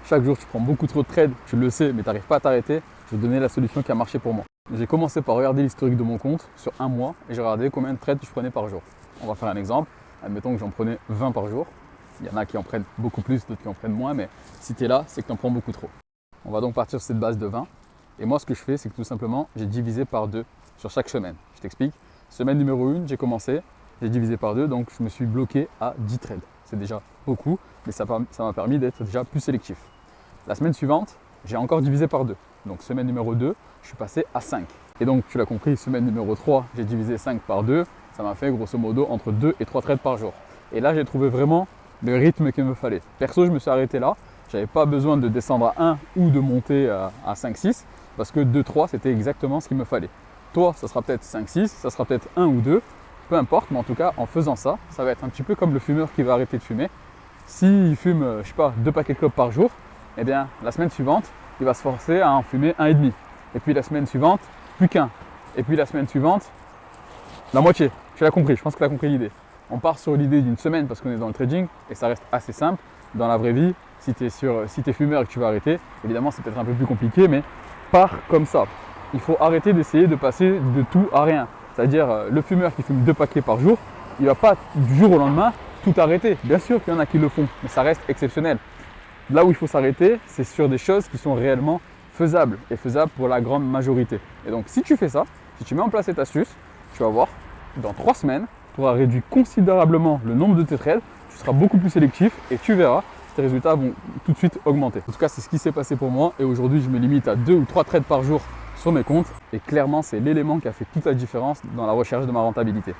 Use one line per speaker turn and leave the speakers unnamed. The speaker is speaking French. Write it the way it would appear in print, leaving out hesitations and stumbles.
chaque jour tu prends beaucoup trop de trades, tu le sais, mais tu n'arrives pas à t'arrêter, je vais te donner la solution qui a marché pour moi. J'ai commencé par regarder l'historique de mon compte sur un mois et j'ai regardé combien de trades je prenais par jour. On va faire un exemple. Admettons que j'en prenais 20 par jour. Il y en a qui en prennent beaucoup plus, d'autres qui en prennent moins, mais si tu es là, c'est que tu en prends beaucoup trop. On va donc partir sur cette base de 20. Et moi, ce que je fais, c'est que tout simplement, j'ai divisé par 2 sur chaque semaine. Je t'explique. Semaine numéro 1, j'ai commencé, j'ai divisé par 2, donc je me suis bloqué à 10 trades. C'est déjà beaucoup, mais ça m'a permis d'être déjà plus sélectif. La semaine suivante, j'ai encore divisé par 2. Donc semaine numéro 2, je suis passé à 5. Et donc, tu l'as compris, semaine numéro 3, j'ai divisé 5 par 2. Ça m'a fait grosso modo entre 2 et 3 trades par jour. Et là, j'ai trouvé vraiment le rythme qu'il me fallait. Perso, je me suis arrêté là. Je n'avais pas besoin de descendre à 1 ou de monter à 5-6 parce que 2-3, c'était exactement ce qu'il me fallait. Toi, ça sera peut-être 5-6, ça sera peut-être 1 ou 2, peu importe, mais en tout cas, en faisant ça, ça va être un petit peu comme le fumeur qui va arrêter de fumer. S'il fume, je sais pas, 2 paquets de clopes par jour, eh bien, la semaine suivante, il va se forcer à en fumer 1,5. Et puis la semaine suivante, plus qu'un. Et puis la semaine suivante, la moitié. Tu l'as compris, je pense que tu as compris l'idée. On part sur l'idée d'une semaine parce qu'on est dans le trading et ça reste assez simple. Dans la vraie vie, si tu es fumeur et que tu vas arrêter, évidemment c'est peut-être un peu plus compliqué, mais pars comme ça. Il faut arrêter d'essayer de passer de tout à rien. C'est-à-dire le fumeur qui fume 2 paquets par jour, il ne va pas du jour au lendemain tout arrêter. Bien sûr qu'il y en a qui le font, mais ça reste exceptionnel. Là où il faut s'arrêter, c'est sur des choses qui sont réellement faisables et faisables pour la grande majorité. Et donc si tu fais ça, si tu mets en place cette astuce, tu vas voir, dans 3 semaines, tu auras réduit considérablement le nombre de tes trades, tu seras beaucoup plus sélectif et tu verras, tes résultats vont tout de suite augmenter. En tout cas, c'est ce qui s'est passé pour moi et aujourd'hui, je me limite à 2 ou 3 trades par jour sur mes comptes et clairement, c'est l'élément qui a fait toute la différence dans la recherche de ma rentabilité.